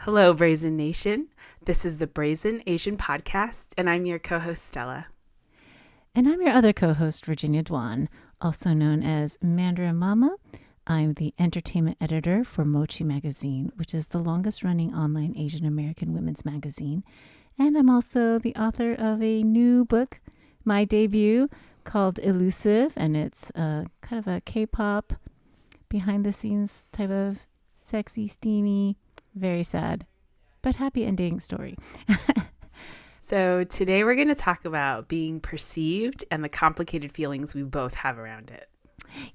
Hello, Brazen Nation. This is the Brazn Azn podcast, and I'm your co-host, Stella. And I'm your other co-host, Virginia Dwan, also known as Mandarin Mama. I'm the entertainment editor for Mochi Magazine, which is the longest-running online Asian American women's magazine. And I'm also the author of a new book, my debut, called Elusive, and it's kind of a K-pop, behind-the-scenes type of sexy, steamy, very sad, but happy ending story. So today we're going to talk about being perceived and the complicated feelings we both have around it.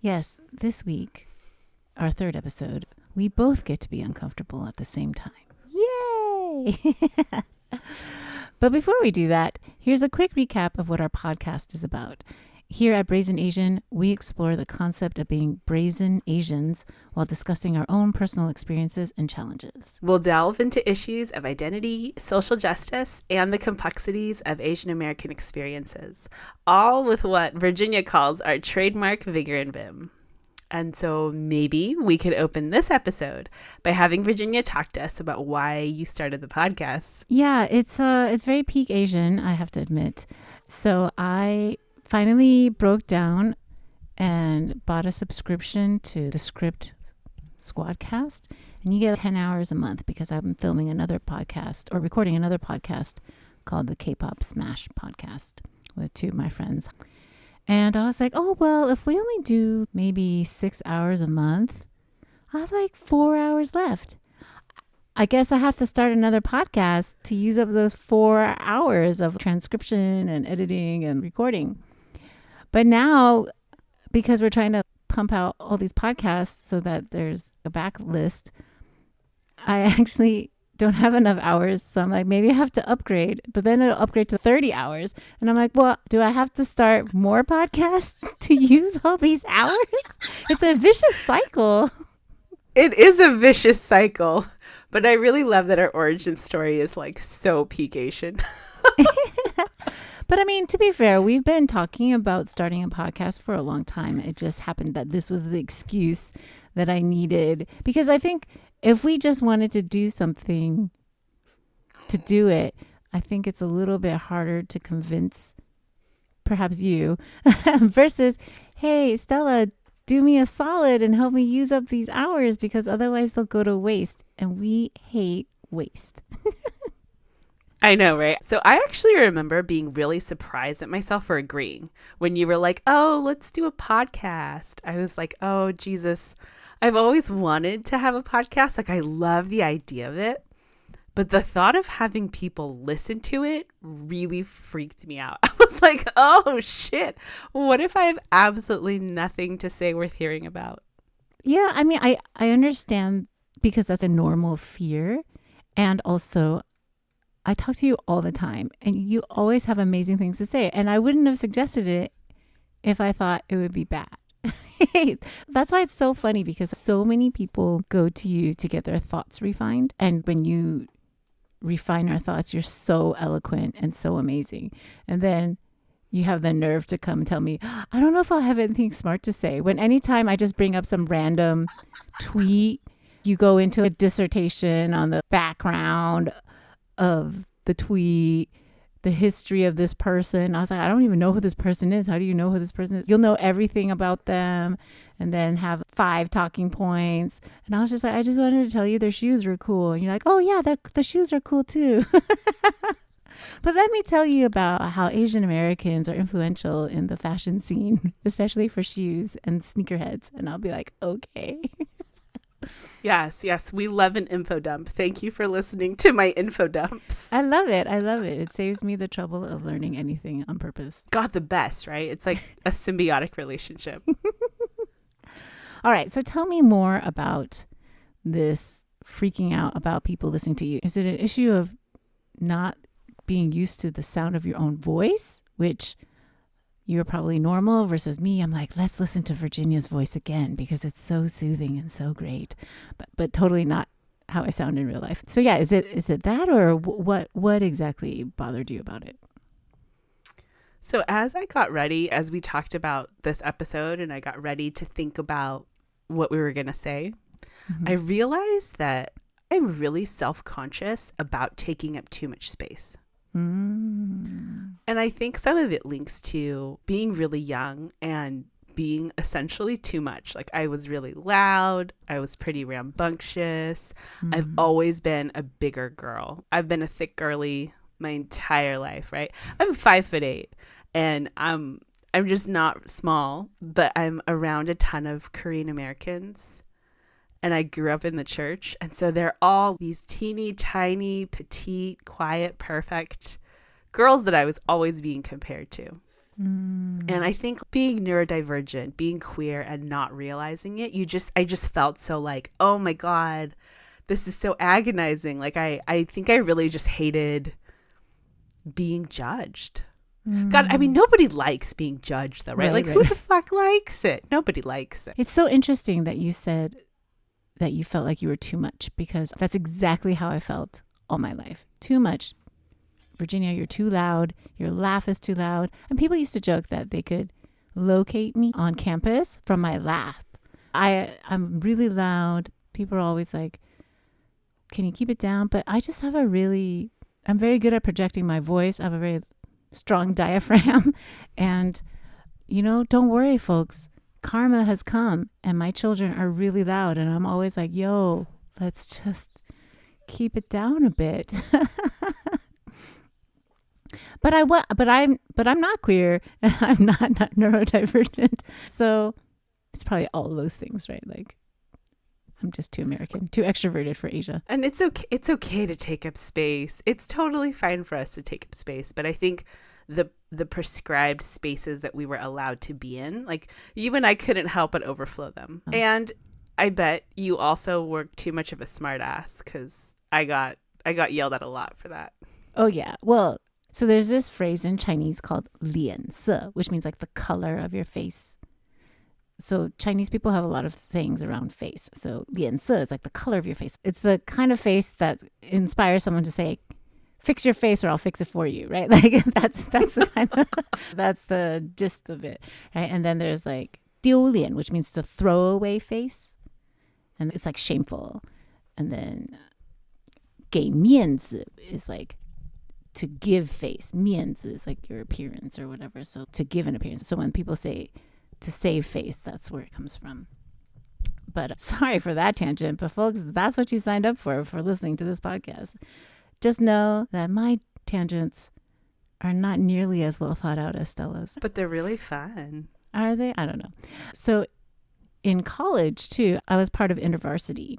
Yes, this week, our third episode, we both get to be uncomfortable at the same time. Yay! But before we do that, here's a quick recap of what our podcast is about. Here at Brazn Azn, we explore the concept of being brazen Asians while discussing our own personal experiences and challenges. We'll delve into issues of identity, social justice, and the complexities of Asian American experiences, all with what Virginia calls our trademark vigor and vim. And so maybe we could open this episode by having Virginia talk to us about why you started the podcast. Yeah, it's very peak Asian, I have to admit. So I finally broke down and bought a subscription to the Script Squadcast, and you get 10 hours a month because I'm filming another podcast or recording another podcast called the K-pop Smash podcast with two of my friends. And I was like, oh, well, if we only do maybe 6 hours a month, I have like 4 hours left. I guess I have to start another podcast to use up those 4 hours of transcription and editing and recording. But now, because we're trying to pump out all these podcasts so that there's a backlist, I actually don't have enough hours. So I'm like, maybe I have to upgrade, but then it'll upgrade to 30 hours. And I'm like, well, do I have to start more podcasts to use all these hours? It's a vicious cycle. It is a vicious cycle, but I really love that our origin story is like so peak Asian. But I mean, to be fair, we've been talking about starting a podcast for a long time. It just happened that this was the excuse that I needed, because I think if we just wanted to do something to do it, I think it's a little bit harder to convince perhaps you versus, hey, Stella, do me a solid and help me use up these hours because otherwise they'll go to waste. And we hate waste. I know, right? So I actually remember being really surprised at myself for agreeing when you were like, oh, let's do a podcast. I was like, oh, Jesus, I've always wanted to have a podcast. Like, I love the idea of it. But the thought of having people listen to it really freaked me out. I was like, oh, shit. What if I have absolutely nothing to say worth hearing about? Yeah, I mean, I understand because that's a normal fear. And also, I talk to you all the time and you always have amazing things to say. And I wouldn't have suggested it if I thought it would be bad. That's why it's so funny, because so many people go to you to get their thoughts refined. And when you refine our thoughts, you're so eloquent and so amazing. And then you have the nerve to come and tell me, I don't know if I'll have anything smart to say. When anytime I just bring up some random tweet, you go into a dissertation on the background of the tweet, the history of this person. I was like, I don't even know who this person is. How do you know who this person is? You'll know everything about them and then have 5 talking points. And I was just like, I just wanted to tell you their shoes were cool. And you're like, oh yeah, the shoes are cool too. But let me tell you about how Asian Americans are influential in the fashion scene, especially for shoes and sneakerheads. And I'll be like, okay. Yes. We love an info dump. Thank you for listening to my info dumps. I love it. It saves me the trouble of learning anything on purpose. Got the best, right? It's like a symbiotic relationship. All right. So tell me more about this freaking out about people listening to you. Is it an issue of not being used to the sound of your own voice, which you're probably normal, versus me? I'm like, let's listen to Virginia's voice again because it's so soothing and so great, but totally not how I sound in real life. So yeah, is it that, or what exactly bothered you about it? So as I got ready, as we talked about this episode and I got ready to think about what we were going to say, I realized that I I'm really self-conscious about taking up too much space. Mm. And I think some of it links to being really young and being essentially too much. Like I was really loud. I was pretty rambunctious. I've always been a bigger girl. I've been a thick girly my entire life, right? I'm 5'8", and I'm just not small, but I'm around a ton of Korean Americans. And I grew up in the church. And so they're all these teeny tiny, petite, quiet, perfect girls that I was always being compared to. And I think being neurodivergent, being queer and not realizing it, I just felt so like, oh my God, this is so agonizing. Like I think I really just hated being judged. God, I mean, nobody likes being judged though, right? Like who the fuck likes it? Nobody likes it. It's so interesting that you said that you felt like you were too much, because that's exactly how I felt all my life. Too much. Virginia, you're too loud. Your laugh is too loud. And people used to joke that they could locate me on campus from my laugh. I'm really loud. People are always like, can you keep it down? But I just have I'm very good at projecting my voice. I have a very strong diaphragm. And, don't worry, folks. Karma has come and my children are really loud. And I'm always like, yo, let's just keep it down a bit. But I'm not queer and I'm not neurodivergent. So it's probably all of those things, right? Like I'm just too American, too extroverted for Asia. And it's okay. It's okay to take up space. It's totally fine for us to take up space. But I think the prescribed spaces that we were allowed to be in, like you and I couldn't help but overflow them. Oh. And I bet you also were too much of a smart ass, because I got yelled at a lot for that. Oh yeah. Well, so there's this phrase in Chinese called 脸色, which means like the color of your face. So Chinese people have a lot of sayings around face. So 脸色 is like the color of your face. It's the kind of face that inspires someone to say, fix your face or I'll fix it for you, right? Like that's the kind of, that's the gist of it, right? And then there's like 丢脸, which means to throw away face, and it's like shameful. And then 给面子 is like to give face. 面子 is like your appearance or whatever. So to give an appearance. So when people say to save face, that's where it comes from. But sorry for that tangent, but folks, that's what you signed up for listening to this podcast. Just know that my tangents are not nearly as well thought out as Stella's. But they're really fun. Are they? I don't know. So in college, too, I was part of InterVarsity.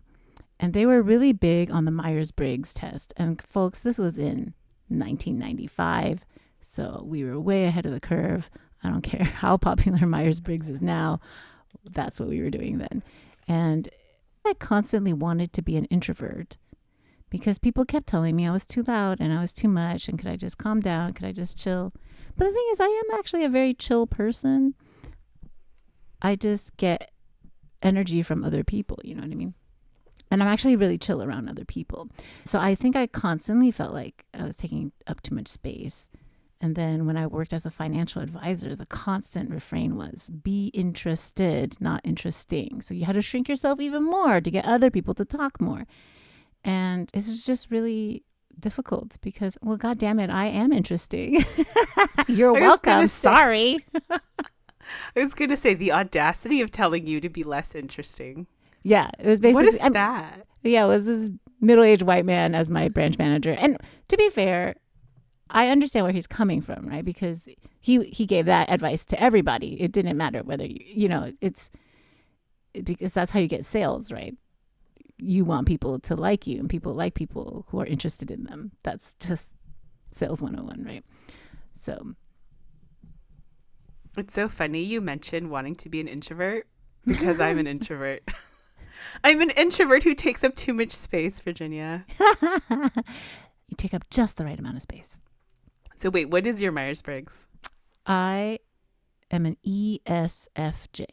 And they were really big on the Myers-Briggs test. And folks, this was in 1995. So we were way ahead of the curve. I don't care how popular Myers-Briggs is now. That's what we were doing then. And I constantly wanted to be an introvert, because people kept telling me I was too loud and I was too much, and could I just calm down? Could I just chill? But the thing is, I am actually a very chill person. I just get energy from other people, you know what I mean? And I'm actually really chill around other people. So I think I constantly felt like I was taking up too much space. And then when I worked as a financial advisor, the constant refrain was be interested, not interesting. So you had to shrink yourself even more to get other people to talk more. And this is just really difficult because, well, God damn it, I am interesting. You're welcome. Sorry. I was going to say the audacity of telling you to be less interesting. Yeah, it was basically. What is that? Yeah, it was this middle-aged white man as my branch manager. And to be fair, I understand where he's coming from, right? Because he gave that advice to everybody. It didn't matter whether it's because that's how you get sales, right? You want people to like you, and people like people who are interested in them. That's just sales 101, right? So it's so funny you mentioned wanting to be an introvert, because I'm an introvert. I'm an introvert who takes up too much space, Virginia. You take up just the right amount of space. So wait, what is your Myers-Briggs? I am an ESFJ.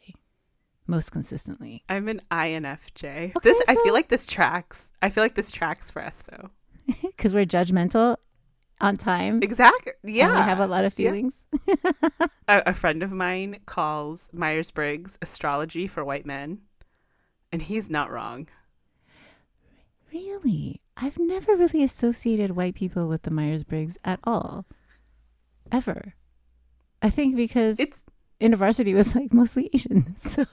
Most consistently. I'm an INFJ. Okay, I feel like this tracks. I feel like this tracks for us though. Because we're judgmental on time. Exactly. Yeah. And we have a lot of feelings. Yeah. A friend of mine calls Myers-Briggs astrology for white men. And he's not wrong. Really? I've never really associated white people with the Myers-Briggs at all. Ever. I think because It's InterVarsity was like mostly Asian. So.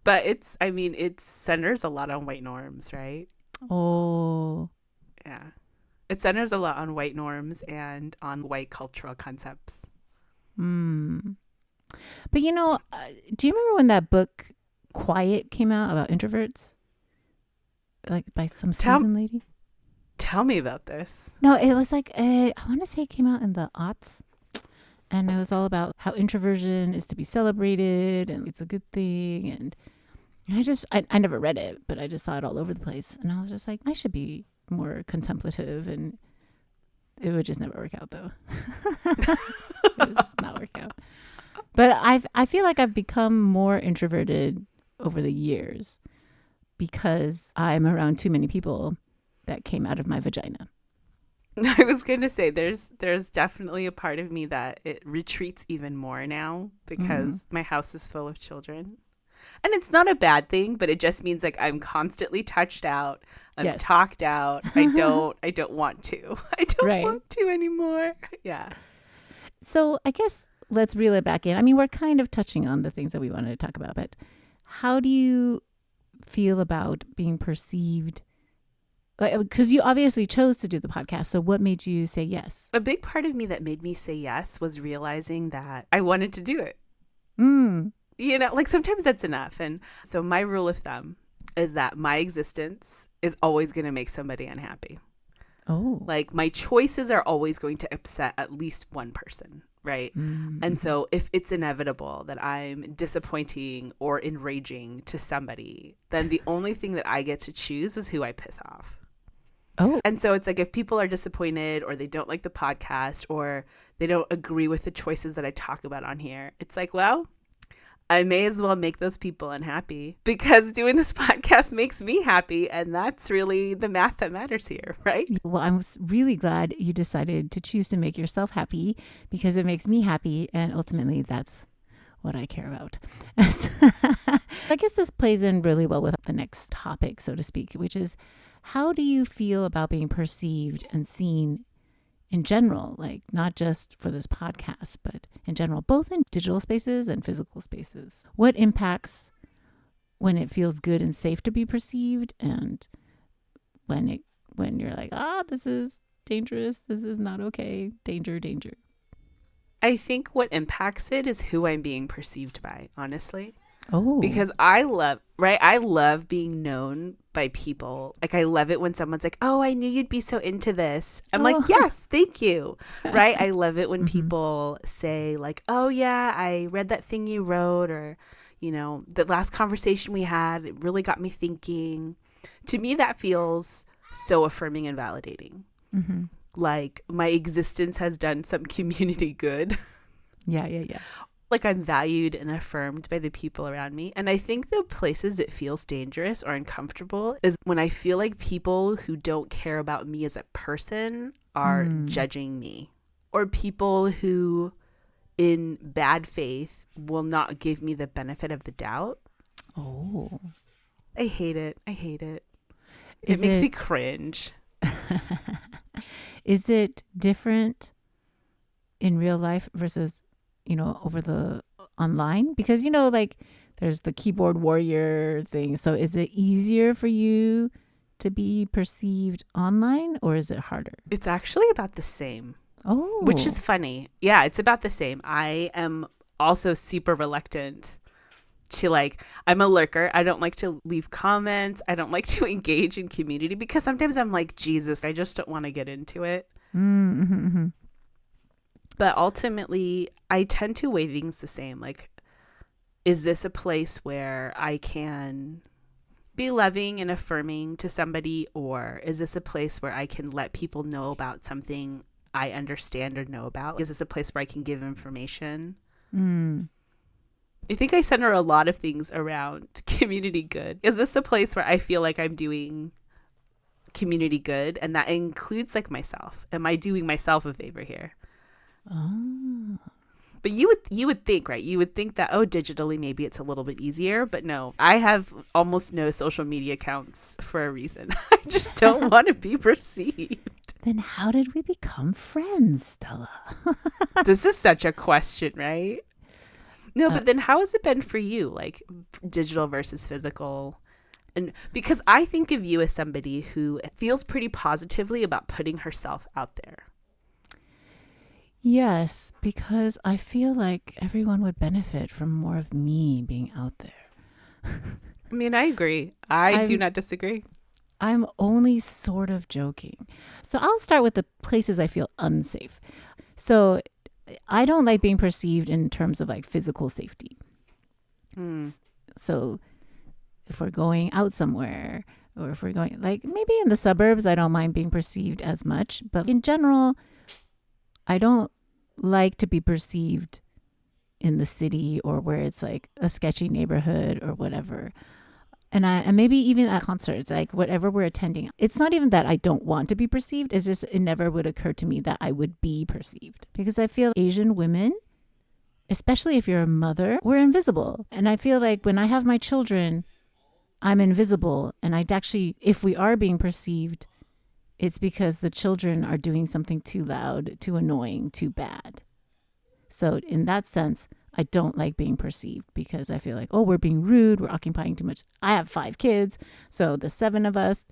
but it's I mean it centers a lot on white norms, right? Oh. Yeah. It centers a lot on white norms and on white cultural concepts. Hmm. But do you remember when that book Quiet came out about introverts? Like by some Tell Susan lady? tell me about this. No, it was like, I want to say it came out in the aughts. And it was all about how introversion is to be celebrated and it's a good thing. And I never read it, but I just saw it all over the place. And I was just like, I should be more contemplative. And it would just never work out, though. It would just not work out. But I feel like I've become more introverted over the years because I'm around too many people that came out of my vagina. I was going to say there's definitely a part of me that it retreats even more now because my house is full of children. And it's not a bad thing, but it just means like I'm constantly touched out. I'm Yes. talked out. I don't want to. I don't Right. want to anymore. Yeah. So I guess let's reel it back in. I mean, we're kind of touching on the things that we wanted to talk about, but how do you feel about being perceived? Because you obviously chose to do the podcast. So what made you say yes? A big part of me that made me say yes was realizing that I wanted to do it. Mm. Like sometimes that's enough. And so my rule of thumb is that my existence is always going to make somebody unhappy. Oh. Like my choices are always going to upset at least one person, right? Mm-hmm. And so if it's inevitable that I'm disappointing or enraging to somebody, then the only thing that I get to choose is who I piss off. Oh. And so it's like if people are disappointed or they don't like the podcast or they don't agree with the choices that I talk about on here, it's like, well, I may as well make those people unhappy because doing this podcast makes me happy. And that's really the math that matters here, right? Well, I'm really glad you decided to choose to make yourself happy because it makes me happy. And ultimately, that's what I care about. I guess this plays in really well with the next topic, so to speak, which is how do you feel about being perceived and seen in general, like not just for this podcast, but in general, both in digital spaces and physical spaces? What impacts when it feels good and safe to be perceived and when you're like, this is dangerous, this is not okay, danger, danger? I think what impacts it is who I'm being perceived by, honestly. Oh. Because I love being known by people. Like I love it when someone's like, oh, I knew you'd be so into this. I'm like, yes, thank you. Right. I love it when people say like, oh yeah, I read that thing you wrote, or, the last conversation we had, it really got me thinking. To me, that feels so affirming and validating. Mm-hmm. Like my existence has done some community good. Yeah. Like I'm valued and affirmed by the people around me. And I think the places it feels dangerous or uncomfortable is when I feel like people who don't care about me as a person are judging me, or people who in bad faith will not give me the benefit of the doubt. Oh. I hate it. It makes me cringe. Is it different in real life versus over the online? Because, like there's the keyboard warrior thing. So is it easier for you to be perceived online or is it harder? It's actually about the same. Oh. Which is funny. Yeah, it's about the same. I am also super reluctant to I'm a lurker. I don't like to leave comments. I don't like to engage in community because sometimes I'm like, Jesus, I just don't want to get into it. Mm-hmm. But ultimately, I tend to weigh things the same. Like, is this a place where I can be loving and affirming to somebody? Or is this a place where I can let people know about something I understand or know about? Is this a place where I can give information? I think I center a lot of things around community good. Is this a place where I feel like I'm doing community good? And that includes myself. Am I doing myself a favor here? Oh. But you would think, right? You would think that, oh, digitally maybe it's a little bit easier, but no. I have almost no social media accounts for a reason. I just don't want to be perceived. Then how did we become friends, Stella? This is such a question, right? No, but then how has it been for you, like digital versus physical? And because I think of you as somebody who feels pretty positively about putting herself out there. Yes, because I feel like everyone would benefit from more of me being out there. I mean, I agree. I do not disagree. I'm only sort of joking. So I'll start with the places I feel unsafe. So I don't like being perceived in terms of like physical safety. So if we're going out somewhere, or if we're going like maybe in the suburbs, I don't mind being perceived as much. But in general, I don't like to be perceived in the city or where it's like a sketchy neighborhood or whatever. And maybe even at concerts, like whatever we're attending, it's not even that I don't want to be perceived. It's just it never would occur to me that I would be perceived, because I feel Asian women, especially if you're a mother, we're invisible. And I feel like when I have my children, I'm invisible. And I'd actually, if we are being perceived, it's because the children are doing something too loud, too annoying, too bad. So in that sense, I don't like being perceived, because I feel like, oh, we're being rude, we're occupying too much. I have 5 kids, so the 7 of us,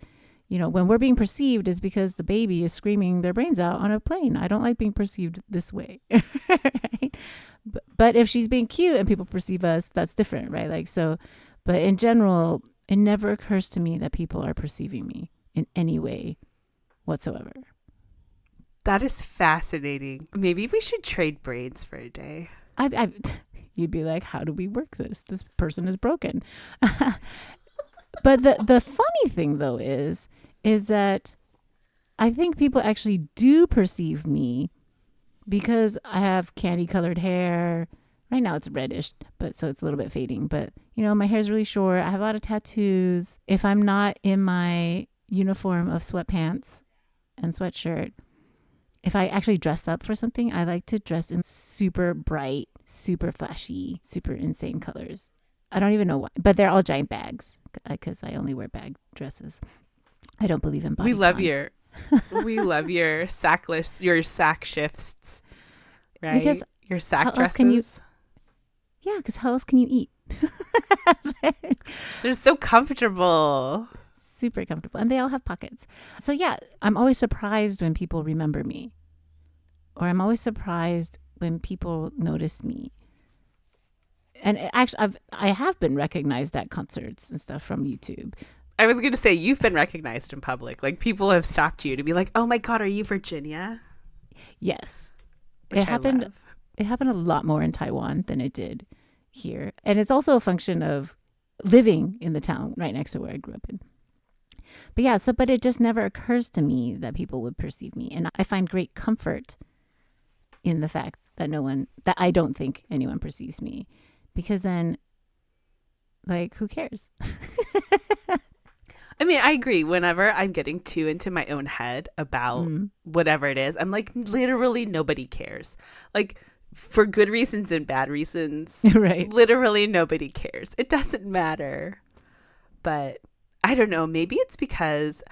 when we're being perceived is because the baby is screaming their brains out on a plane. I don't like being perceived this way. Right? But if she's being cute and people perceive us, that's different, right? Like so, but in general, it never occurs to me that people are perceiving me in any way whatsoever. That is fascinating. Maybe we should trade brains for a day. You'd be like, how do we work this? This person is broken. But the funny thing though is that I think people actually do perceive me because I have candy colored hair. Right now it's reddish, but so it's a little bit fading. But my hair is really short. I have a lot of tattoos. If I'm not in my uniform of sweatpants and sweatshirt, if I actually dress up for something, I like to dress in super bright, super flashy, super insane colors. I don't even know why, but they're all giant bags because I only wear bag dresses. I don't believe in bodycon. We love your your sack shifts, right? Because your sack dresses. Because how else can you eat? They're so comfortable. Super comfortable, and they all have pockets. So yeah, I'm always surprised when people remember me, or I'm always surprised when people notice me. And actually, I have been recognized at concerts and stuff from YouTube. I was going to say, you've been recognized in public. Like people have stopped you to be like, "Oh my God, are you Virginia?" Yes, Which it happened. I love. It happened a lot more in Taiwan than it did here, and it's also a function of living in the town right next to where I grew up in. But yeah, but it just never occurs to me that people would perceive me. And I find great comfort in the fact that that I don't think anyone perceives me, because then like, who cares? I mean, I agree. Whenever I'm getting too into my own head about whatever it is, I'm like, literally nobody cares. Like for good reasons and bad reasons. Right. Literally nobody cares. It doesn't matter. But I don't know. Maybe it's because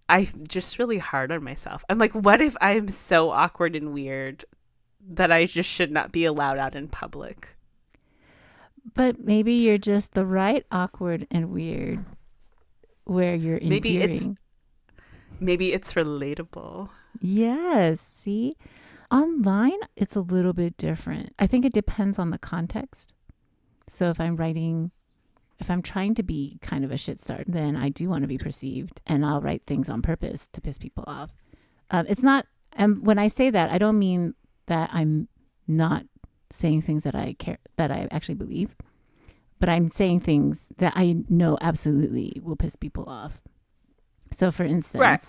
I'm just really hard on myself. I'm like, what if I'm so awkward and weird that I just should not be allowed out in public? But maybe you're just the right awkward and weird where you're endearing. Maybe it's relatable. Yes. See? Online, it's a little bit different. I think it depends on the context. So if I'm trying to be kind of a shit start, then I do want to be perceived, and I'll write things on purpose to piss people off. It's not, and when I say that, I don't mean that I'm not saying things that I actually believe, but I'm saying things that I know absolutely will piss people off. So for instance, right.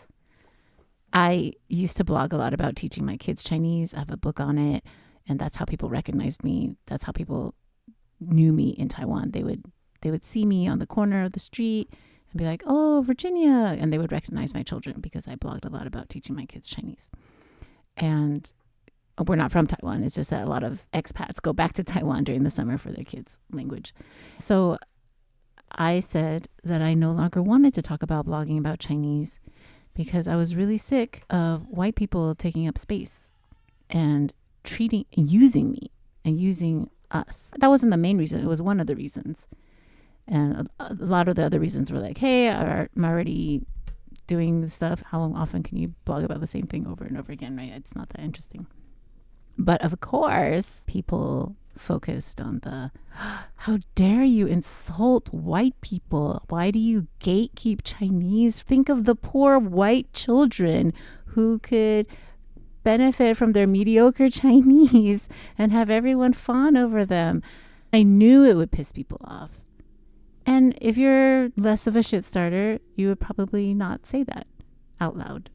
I used to blog a lot about teaching my kids Chinese. I have a book on it, and that's how people recognized me. That's how people knew me in Taiwan. They would see me on the corner of the street and be like, "Oh, Virginia," and they would recognize my children because I blogged a lot about teaching my kids Chinese. And We're not from Taiwan. It's just that a lot of expats go back to Taiwan during the summer for their kids' language. So I said that I no longer wanted to talk about blogging about Chinese because I was really sick of white people taking up space and using me and using us. That wasn't the main reason. It was one of the reasons. And a lot of the other reasons were like, hey, I'm already doing this stuff. How often can you blog about the same thing over and over again, right? It's not that interesting. But of course, people focused on the, how dare you insult white people? Why do you gatekeep Chinese? Think of the poor white children who could benefit from their mediocre Chinese and have everyone fawn over them. I knew it would piss people off. And if you're less of a shit starter, you would probably not say that out loud.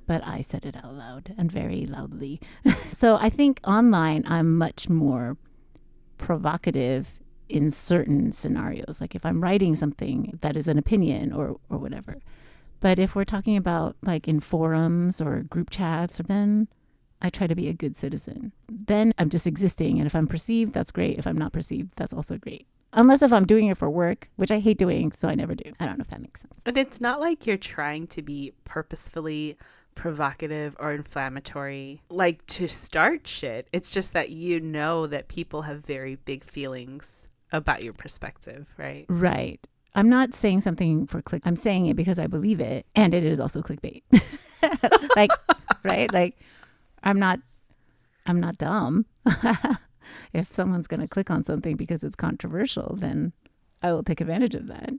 But I said it out loud and very loudly. So I think online, I'm much more provocative in certain scenarios. Like if I'm writing something that is an opinion or whatever. But if we're talking about like in forums or group chats, then I try to be a good citizen. Then I'm just existing. And if I'm perceived, that's great. If I'm not perceived, that's also great. Unless if I'm doing it for work, which I hate doing, so I never do. I don't know if that makes sense. And it's not like you're trying to be purposefully provocative or inflammatory, like to start shit. It's just that you know that people have very big feelings about your perspective, right? Right. I'm not saying something for click. I'm saying it because I believe it. And it is also clickbait. Like, right? Like, I'm not dumb. If someone's going to click on something because it's controversial, then I will take advantage of that.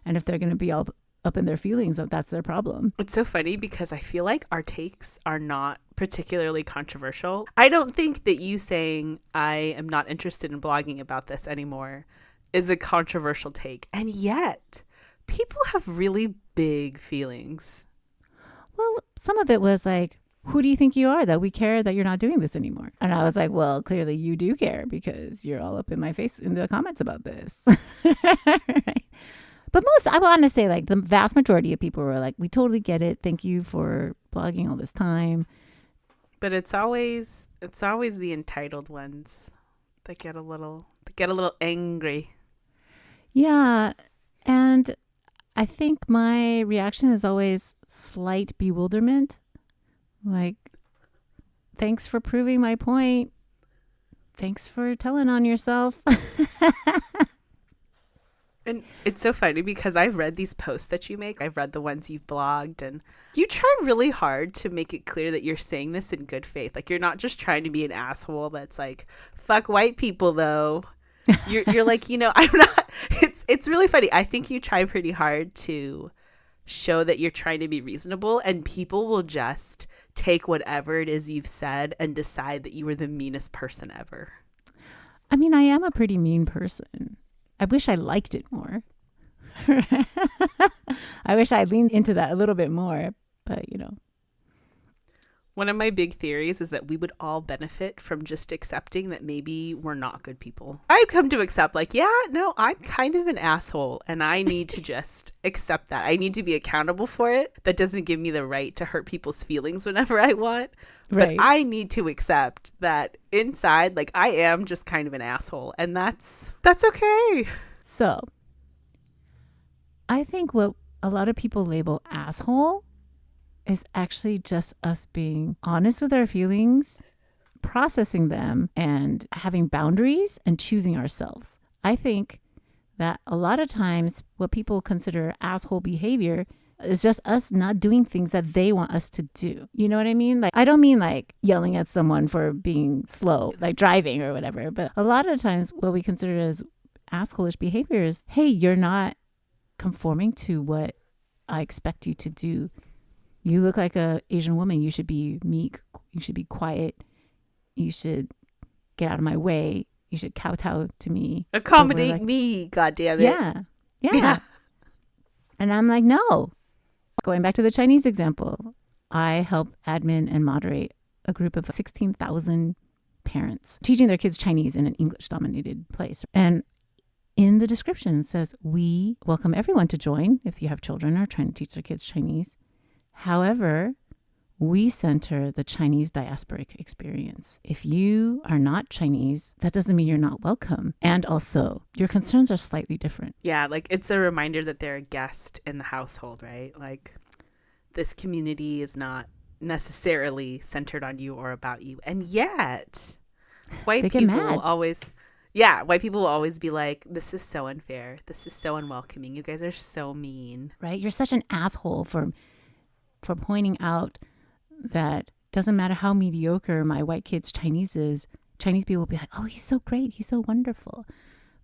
And if they're going to be all up in their feelings, that's their problem. It's so funny because I feel like our takes are not particularly controversial. I don't think that you saying I am not interested in blogging about this anymore is a controversial take. And yet, people have really big feelings. Well, some of it was like, who do you think you are that we care that you're not doing this anymore? And I was like, well, clearly you do care because you're all up in my face in the comments about this. Right? But I want to say like the vast majority of people were like, we totally get it. Thank you for blogging all this time. But it's always the entitled ones that get a little angry. Yeah. And I think my reaction is always slight bewilderment. Like, thanks for proving my point. Thanks for telling on yourself. And it's so funny because I've read these posts that you make. I've read the ones you've blogged, and you try really hard to make it clear that you're saying this in good faith. Like, you're not just trying to be an asshole that's like, fuck white people, though. You're like, I'm not. It's really funny. I think you try pretty hard to show that you're trying to be reasonable, and people will just take whatever it is you've said and decide that you were the meanest person ever. I mean, I am a pretty mean person. I wish I liked it more. I wish I leaned into that a little bit more, but One of my big theories is that we would all benefit from just accepting that maybe we're not good people. I've come to accept like, yeah, no, I'm kind of an asshole and I need to just accept that. I need to be accountable for it. That doesn't give me the right to hurt people's feelings whenever I want. Right. But I need to accept that inside, like, I am just kind of an asshole, and that's okay. So I think what a lot of people label asshole is actually just us being honest with our feelings, processing them, and having boundaries and choosing ourselves. I think that a lot of times what people consider asshole behavior is just us not doing things that they want us to do. You know what I mean? Like, I don't mean like yelling at someone for being slow, like driving or whatever. But a lot of times what we consider as assholish behavior is, hey, you're not conforming to what I expect you to do. You look like an Asian woman. You should be meek. You should be quiet. You should get out of my way. You should kowtow to me. Accommodate like, me, goddammit. Yeah. And I'm like, no. Going back to the Chinese example, I help admin and moderate a group of 16,000 parents teaching their kids Chinese in an English-dominated place. And in the description it says, we welcome everyone to join if you have children or are trying to teach their kids Chinese. However, we center the Chinese diasporic experience. If you are not Chinese, that doesn't mean you're not welcome. And also, your concerns are slightly different. Yeah, like it's a reminder that they're a guest in the household, right? Like this community is not necessarily centered on you or about you. And yet, They white get people will mad. always, white people will always be like, this is so unfair. This is so unwelcoming. You guys are so mean. Right? You're such an asshole for pointing out that doesn't matter how mediocre my white kid's Chinese is, Chinese people will be like, oh, he's so great, he's so wonderful.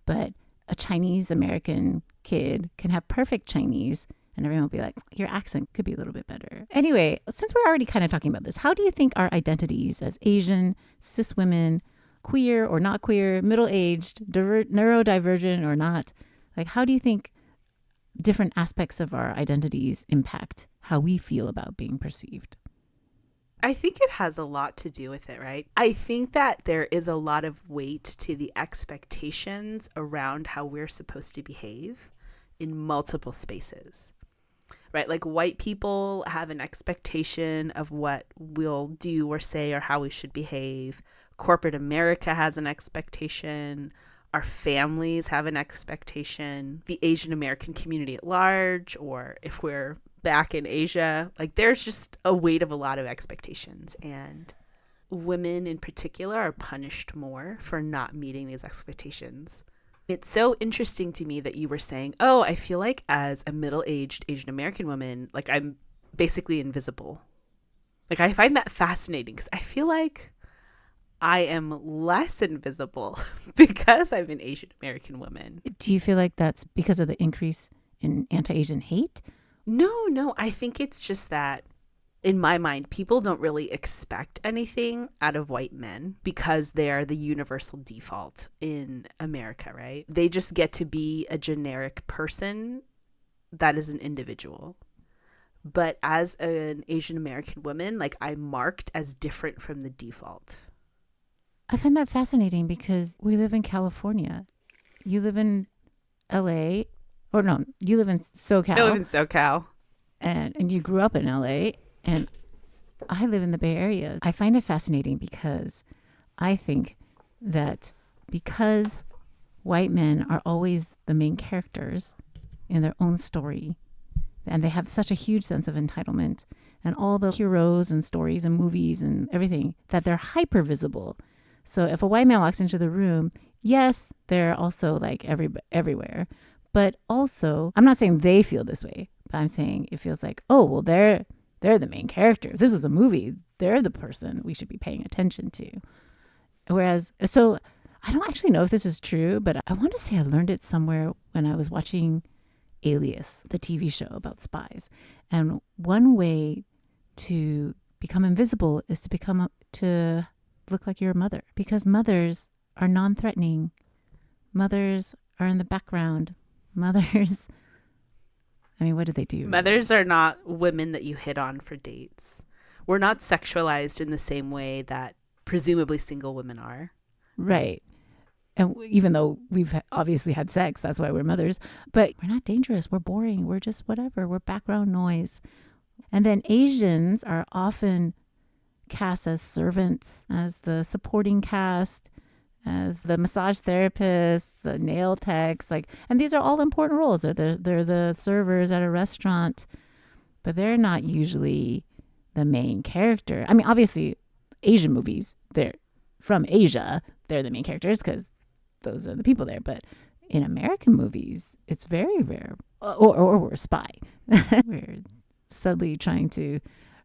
But a Chinese American kid can have perfect Chinese and everyone will be like, your accent could be a little bit better. Anyway, since we're already kind of talking about this, how do you think our identities as Asian, cis women, queer or not queer, middle-aged, neurodivergent or not, like how do you think different aspects of our identities impact how we feel about being perceived? I think it has a lot to do with it, right? I think that there is a lot of weight to the expectations around how we're supposed to behave in multiple spaces, right? Like white people have an expectation of what we'll do or say or how we should behave. Corporate America has an expectation. Our families have an expectation. The Asian American community at large, or if we're back in Asia, like there's just a weight of a lot of expectations, and women in particular are punished more for not meeting these expectations. It's so interesting to me that you were saying, oh, I feel like as a middle-aged Asian American woman, like I'm basically invisible. Like I find that fascinating because I feel like I am less invisible because I'm an Asian American woman. Do you feel like that's because of the increase in anti-Asian hate? No, I think it's just that in my mind, people don't really expect anything out of white men because they're the universal default in America, right? They just get to be a generic person that is an individual. But as an Asian American woman, like I'm marked as different from the default. I find that fascinating because we live in California. You live in LA, or no, you live in SoCal. I live in SoCal. And you grew up in LA, and I live in the Bay Area. I find it fascinating because I think that because white men are always the main characters in their own story, and they have such a huge sense of entitlement, and all the heroes and stories and movies and everything, that they're hyper visible. So if a white man walks into the room, yes, they're also like everywhere. But also, I'm not saying they feel this way, but I'm saying it feels like, oh, well, they're the main character. If this is a movie, they're the person we should be paying attention to. Whereas, so I don't actually know if this is true, but I want to say I learned it somewhere when I was watching Alias, the TV show about spies. And one way to become invisible is to look like you're a mother, because mothers are non-threatening. Mothers are in the background. Mothers, I mean, what do they do? Mothers are not women that you hit on for dates. We're not sexualized in the same way that presumably single women are. Right. And even though we've obviously had sex, that's why we're mothers, but we're not dangerous. We're boring. We're just whatever. We're background noise. And then Asians are often cast as servants, as the supporting cast, as the massage therapists, the nail techs, and these are all important roles. They're the servers at a restaurant, but they're not usually the main character. I mean, obviously, Asian movies, they're from Asia, they're the main characters because those are the people there. But in American movies, it's very rare. Or we're a spy. We're subtly trying to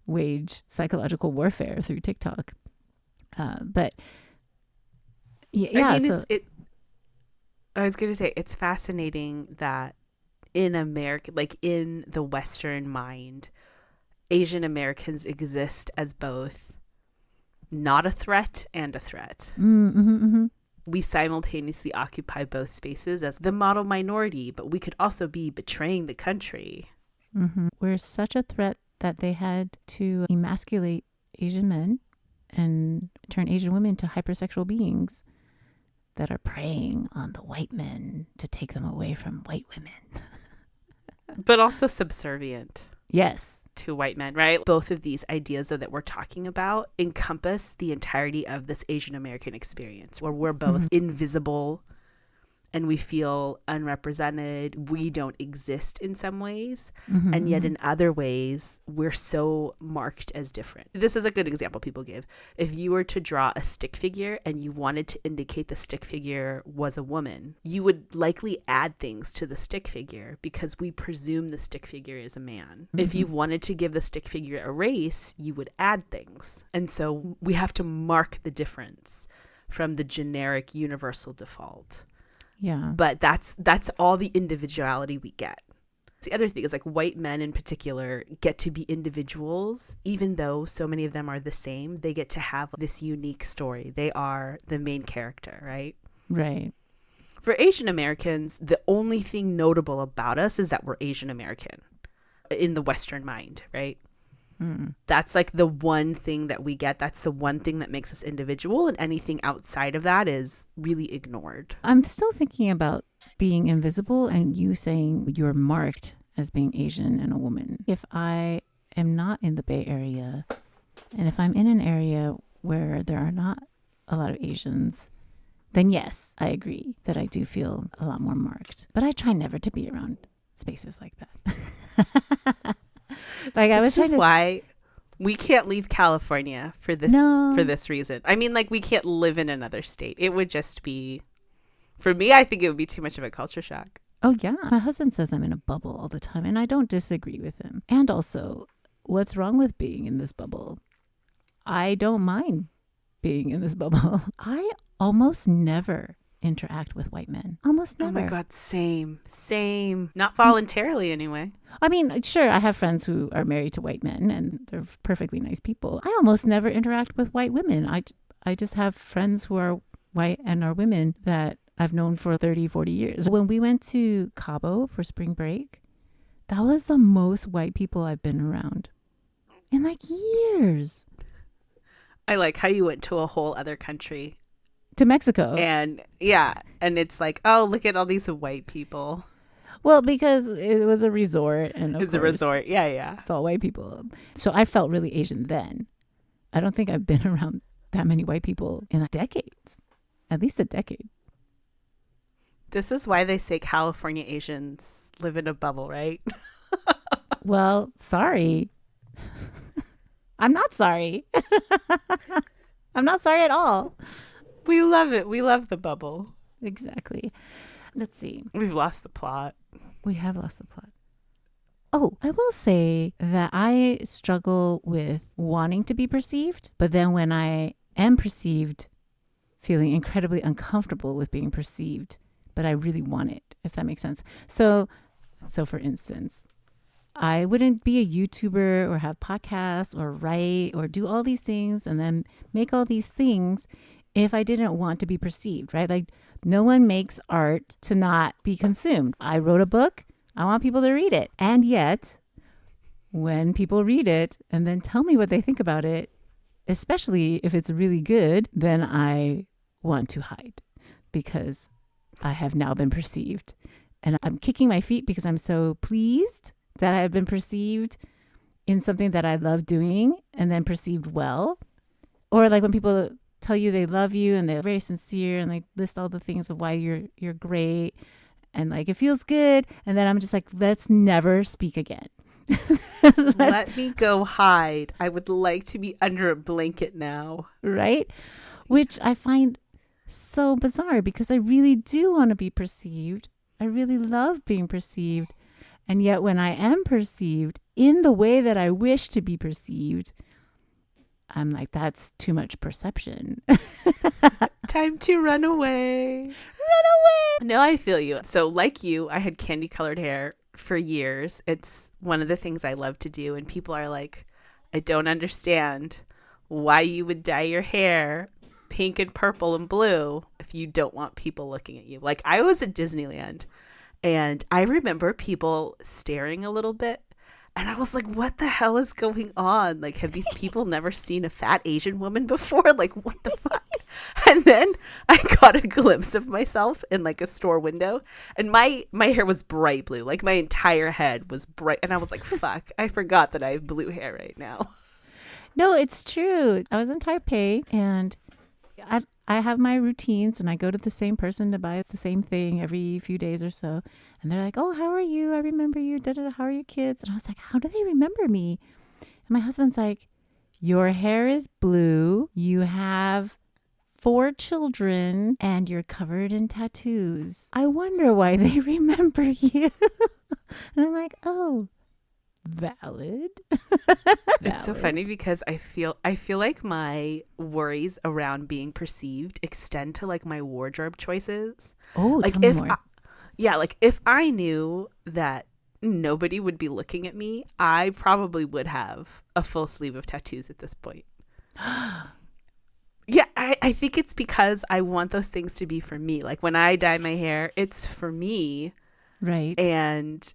wage psychological warfare through TikTok. But yeah, I mean, I was going to say, it's fascinating that in America, like in the Western mind, Asian Americans exist as both not a threat and a threat. We simultaneously occupy both spaces as the model minority, but we could also be betraying the country. We're such a threat that they had to emasculate Asian men and turn Asian women to hypersexual beings that are preying on the white men to take them away from white women. But also subservient. Yes. to white men, right? Both of these ideas that we're talking about encompass the entirety of this Asian American experience, where we're both invisible and we feel unrepresented. We don't exist in some ways. And yet in other ways, we're so marked as different. This is a good example people give. If you were to draw a stick figure and you wanted to indicate the stick figure was a woman, you would likely add things to the stick figure because we presume the stick figure is a man. If you wanted to give the stick figure a race, you would add things. And so we have to mark the difference from the generic universal default. Yeah. But that's all the individuality we get. The other thing is, like, white men in particular get to be individuals, even though so many of them are the same. They get to have this unique story. They are the main character, right? Right. For Asian Americans, the only thing notable about us is that we're Asian American in the Western mind, right? That's like the one thing that we get. That's the one thing that makes us individual, and anything outside of that is really ignored. I'm still thinking about being invisible and you saying you're marked as being Asian and a woman. If I am not in the Bay Area, and if I'm in an area where there are not a lot of Asians, then yes, I agree that I do feel a lot more marked. But I try never to be around spaces like that. Like, this is why we can't leave California for this reason. I mean, like, we can't live in another state. It would just be, for me, I think it would be too much of a culture shock. Oh, yeah. My husband says I'm in a bubble all the time, and I don't disagree with him. And also, what's wrong with being in this bubble? I don't mind being in this bubble. I almost never interact with white men. Almost never. Oh my God, same. Not voluntarily anyway. I mean, sure, I have friends who are married to white men and they're perfectly nice people. I almost never interact with white women. I just have friends who are white and are women that I've known for 30, 40 years. When we went to Cabo for spring break, that was the most white people I've been around in like years. I like how you went to a whole other country. To Mexico. And yeah, and it's like, oh, look at all these white people. Well, because it was a resort, and it's a resort. Yeah. It's all white people. So I felt really Asian then. I don't think I've been around that many white people in decades, at least a decade. This is why they say California Asians live in a bubble, right? Well, sorry. I'm not sorry. I'm not sorry at all. We love it. We love the bubble. Exactly. Let's see. We've lost the plot. We have lost the plot. Oh, I will say that I struggle with wanting to be perceived, but then when I am perceived, feeling incredibly uncomfortable with being perceived, but I really want it, if that makes sense. So for instance, I wouldn't be a YouTuber or have podcasts or write or do all these things and then make all these things if I didn't want to be perceived, right? Like, no one makes art to not be consumed. I wrote a book. I want people to read it. And yet, when people read it and then tell me what they think about it, especially if it's really good, then I want to hide because I have now been perceived. And I'm kicking my feet because I'm so pleased that I have been perceived in something that I love doing and then perceived well. Or like when people tell you they love you and they're very sincere and they list all the things of why you're great and like it feels good, and then I'm just like, let's never speak again. Let me go hide. I would like to be under a blanket now. Right? Which I find so bizarre because I really do want to be perceived. I really love being perceived. And yet when I am perceived in the way that I wish to be perceived, I'm like, that's too much perception. Time to run away. Run away. No, I feel you. So like you, I had candy colored hair for years. It's one of the things I love to do. And people are like, I don't understand why you would dye your hair pink and purple and blue if you don't want people looking at you. Like, I was at Disneyland and I remember people staring a little bit. And I was like, what the hell is going on? Like, have these people never seen a fat Asian woman before? Like, what the fuck? And then I got a glimpse of myself in like a store window, and my hair was bright blue. Like my entire head was bright, and I was like, fuck, I forgot that I have blue hair right now. No, it's true. I was in Taipei, and I have my routines, and I go to the same person to buy the same thing every few days or so. And they're like, "Oh, how are you? I remember you. Da, da, da. How are your kids?" And I was like, "How do they remember me?" And my husband's like, "Your hair is blue. You have 4 children, and you're covered in tattoos. I wonder why they remember you." And I'm like, "Oh, valid." It's so funny because I feel like my worries around being perceived extend to like my wardrobe choices. Oh, Like tell me if more. like if I knew that nobody would be looking at me, I probably would have a full sleeve of tattoos at this point. Yeah, I think it's because I want those things to be for me. Like when I dye my hair, it's for me, Right. and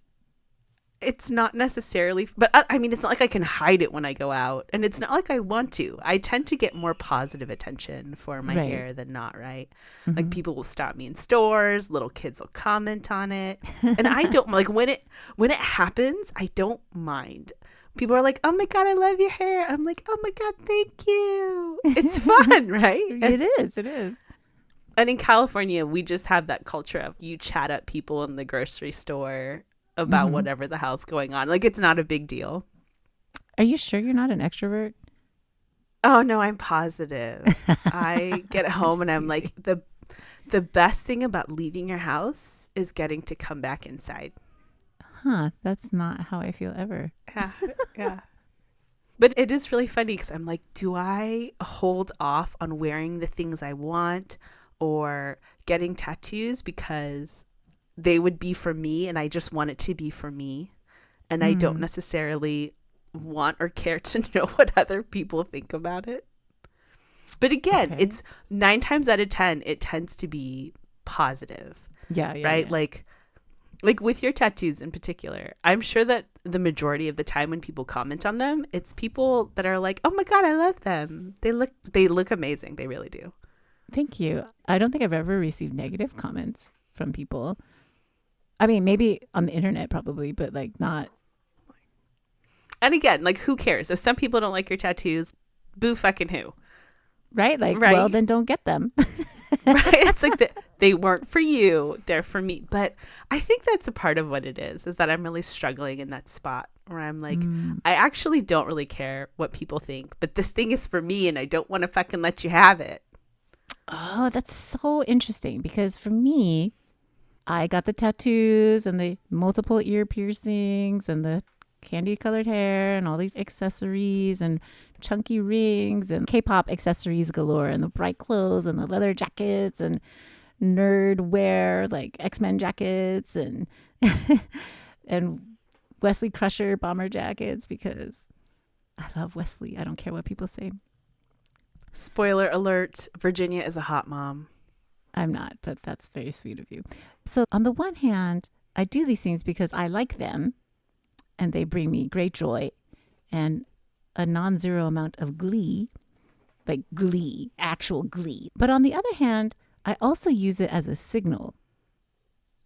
it's not necessarily, but I mean, it's not like I can hide it when I go out, and it's not like I want to. I tend to get more positive attention for my Right. hair than not, right? Mm-hmm. Like people will stop me in stores, little kids will comment on it, and I don't like when it happens. I don't mind. People are like, "Oh my god, I love your hair." I'm like, "Oh my god, thank you." It's fun, right? It is. It is. And in California, we just have that culture of you chat up people in the grocery store about Mm-hmm. whatever the hell's going on. Like it's not a big deal. Are you sure you're not an extrovert? Oh no, I'm positive. I get home and Just I'm teasing. like the best thing about leaving your house is getting to come back inside. Huh, that's not how I feel ever. Yeah. Yeah. But it is really funny because I'm like, do I hold off on wearing the things I want or getting tattoos because they would be for me and I just want it to be for me? And I don't Mm, necessarily want or care to know what other people think about it. But again, okay. it's 9 times out of 10, it tends to be positive, Yeah, yeah, right? yeah. Like with your tattoos in particular, I'm sure that the majority of the time when people comment on them, it's people that are like, "Oh my god, I love them. They look amazing. They really do." Thank you. I don't think I've ever received negative comments from people. I mean, maybe on the internet probably, but like not And again, like who cares? If some people don't like your tattoos, boo fucking who, right. Like, well, right? then don't get them. Right? It's like they weren't for you, they're for me. But I think that's a part of what it is that I'm really struggling in that spot where I'm like, Mm. I actually don't really care what people think, but this thing is for me and I don't want to fucking let you have it. Oh, that's so interesting because for me, I got the tattoos and the multiple ear piercings and the candy colored hair and all these accessories and chunky rings and K-pop accessories galore and the bright clothes and the leather jackets and nerd wear like X-Men jackets and and Wesley Crusher bomber jackets because I love Wesley. I don't care what people say. Spoiler alert, Virginia is a hot mom. I'm not, but that's very sweet of you. So on the one hand, I do these things because I like them and they bring me great joy and a non-zero amount of glee, like glee, actual glee. But on the other hand, I also use it as a signal,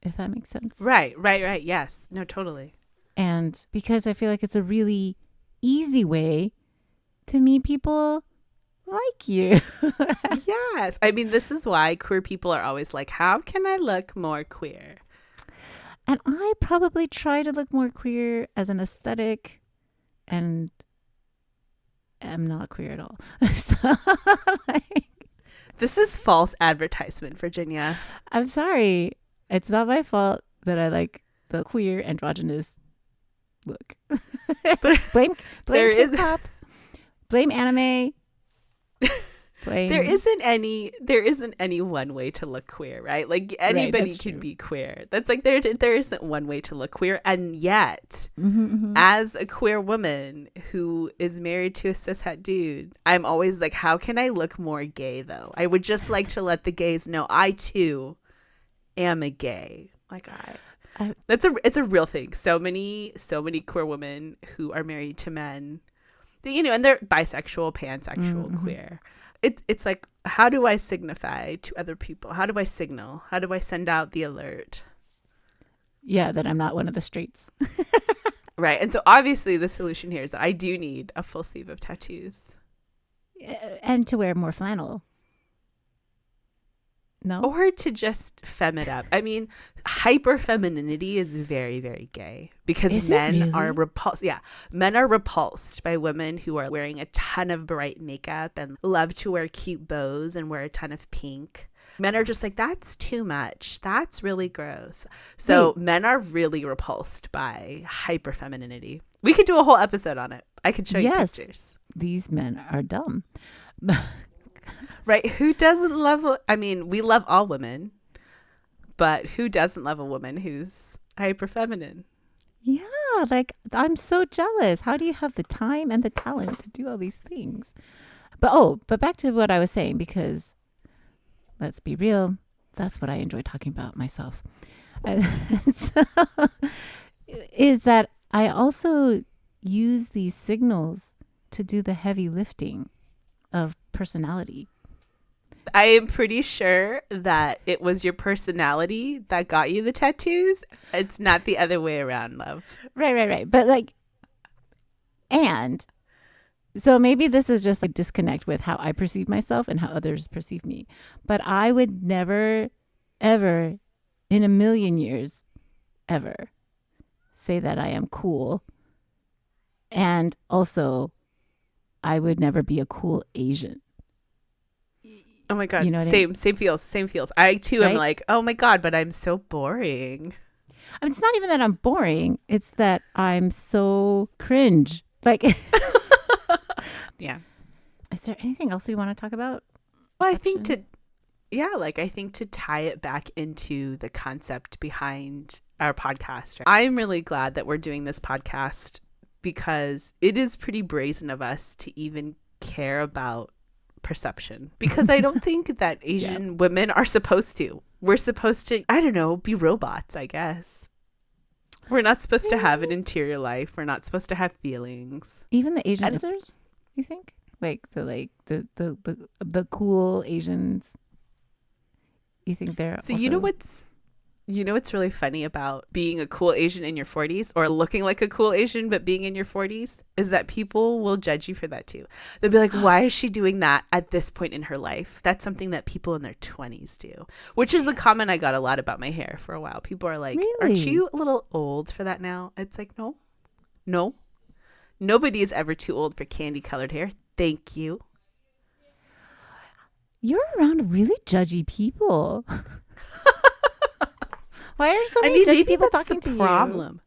if that makes sense. Right, right, right. Yes. No, totally. And because I feel like it's a really easy way to meet people like you. Yes. I mean, this is why queer people are always like, how can I look more queer? And I probably try to look more queer as an aesthetic and am not queer at all. So, like, This is false advertisement, Virginia. I'm sorry. It's not my fault that I like the queer androgynous look. There, blame there is K-pop. Blame anime. Blame. there isn't any one way to look queer, right? Like Right, anybody that's can true. be queer. That's like there isn't one way to look queer, and yet Mm-hmm. as a queer woman who is married to a cishet dude, I'm always like, how can I look more gay though? I would just like to let the gays know I too am a gay. Like it's a real thing. So many queer women who are married to men And they're bisexual, pansexual, queer. It's like, how do I signify to other people? How do I signal? How do I send out the alert? Yeah, that I'm not one of the straights. Right. And so obviously the solution here is that I do need a full sleeve of tattoos. And to wear more flannel. No? Or to just femme it up. I mean, hyper femininity is very, very gay because Is men it really? are repulsed. Yeah. Men are repulsed by women who are wearing a ton of bright makeup and love to wear cute bows and wear a ton of pink. Men are just like, that's too much. That's really gross. So men are really repulsed by hyper femininity. We could do a whole episode on it. I could show you pictures. These men are dumb. Right. Who doesn't love, we love all women, but who doesn't love a woman who's hyper feminine? Yeah. Like, I'm so jealous. How do you have the time and the talent to do all these things? But back to what I was saying, because let's be real. That's what I enjoy talking about myself. Is that I also use these signals to do the heavy lifting of personality. I am pretty sure that it was your personality that got you the tattoos. It's not the other way around, love. Right. But like, and so maybe this is just like disconnect with how I perceive myself and how others perceive me. But I would never, ever in a million years, ever say that I am cool. And also, I would never be a cool Asian. Oh my God. You know what same feels. I too am like, oh my God, but I'm so boring. I mean, it's not even that I'm boring. It's that I'm so cringe. Like, yeah. Is there anything else you want to talk about? Well, I think to tie it back into the concept behind our podcast, I'm really glad that we're doing this podcast because it is pretty brazen of us to even care about perception, because I don't think that Asian women are supposed to. We're supposed to, I don't know, be robots, I guess. We're not supposed to have an interior life. We're not supposed to have feelings. Even the Asian answers, you think? Like the cool Asians. You think they're so also... you know what's really funny about being a cool Asian in your 40s or looking like a cool Asian but being in your 40s is that people will judge you for that too. They'll be like, why is she doing that at this point in her life? That's something that people in their 20s do, which is a comment I got a lot about my hair for a while. People are like, really? Aren't you a little old for that now? It's like, no. Nobody is ever too old for candy colored hair. Thank you. You're around really judgy people. Why are so many judgy people talking to you? Problem.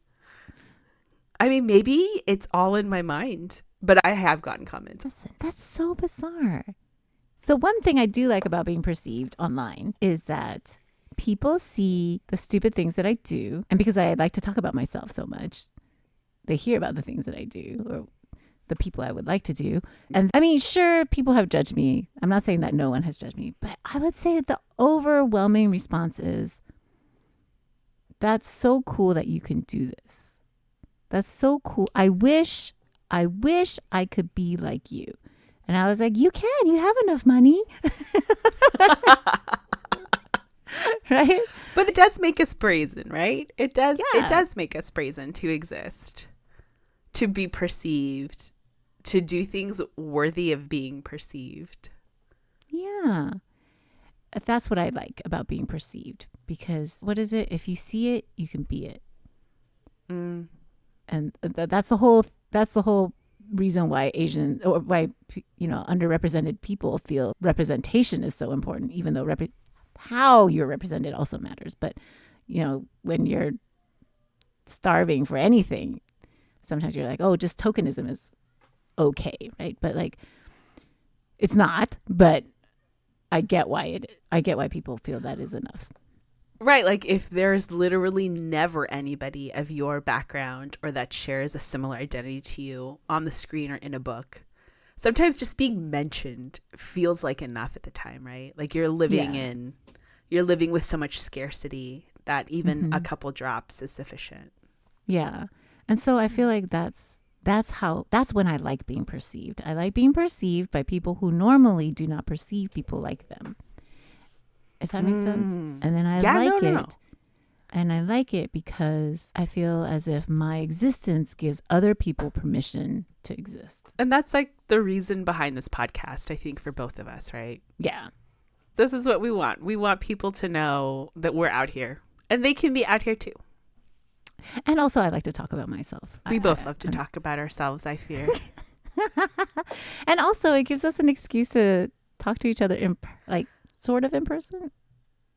I mean, maybe it's all in my mind, but I have gotten comments. Listen, that's so bizarre. So one thing I do like about being perceived online is that people see the stupid things that I do. And because I like to talk about myself so much, they hear about the things that I do or the people I would like to do. And I mean, sure, people have judged me. I'm not saying that no one has judged me, but I would say the overwhelming response is, that's so cool that you can do this. That's so cool. I wish I could be like you. And I was like, you can. You have enough money. Right? But it does make us brazen, right? It does. Yeah. It does make us brazen to exist, to be perceived, to do things worthy of being perceived. Yeah. That's what I like about being perceived, because what is it? If you see it, you can be it. Mm. And that's the whole reason why Asian, or why, underrepresented people feel representation is so important, even though how you're represented also matters. But, when you're starving for anything, sometimes you're like, oh, just tokenism is okay, right? But like, it's not. But I get why people feel that is enough. Right. Like if there's literally never anybody of your background or that shares a similar identity to you on the screen or in a book, sometimes just being mentioned feels like enough at the time, right? Like you're living with so much scarcity that even a couple drops is sufficient. Yeah. And so I feel like that's that's when I like being perceived. I like being perceived by people who normally do not perceive people like them. If that makes sense. And then I like it. No. And I like it because I feel as if my existence gives other people permission to exist. And that's like the reason behind this podcast, I think, for both of us, right? Yeah. This is what we want. We want people to know that we're out here, and they can be out here too. And also, I like to talk about myself. We both love to talk about ourselves, I fear. And also, it gives us an excuse to talk to each other sort of in person.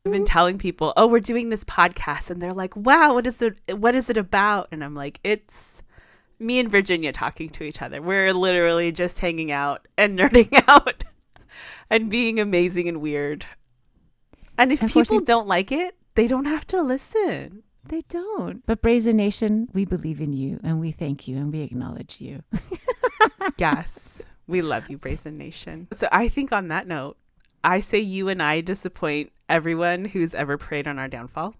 I've been telling people, oh, we're doing this podcast, and they're like, wow, what is it about? And I'm like, it's me and Virginia talking to each other. We're literally just hanging out and nerding out and being amazing and weird. And if people don't like it, they don't have to listen. They don't. But Brazen Nation, we believe in you, and we thank you, and we acknowledge you. Yes, we love you, Brazen Nation. So I think on that note, I say you and I disappoint everyone who's ever preyed on our downfall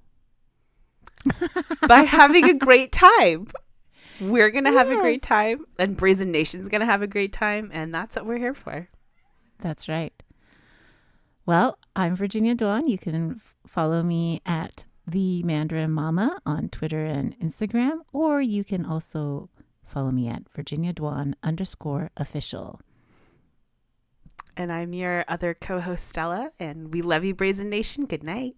by having a great time. We're going to have a great time, and Brazen Nation's going to have a great time, and that's what we're here for. That's right. Well, I'm Virginia Dwan. You can follow me at The Mandarin Mama on Twitter and Instagram, or you can also follow me at Virginia Dwan _official. And I'm your other co-host, Stella, and we love you, Brazen Nation. Good night.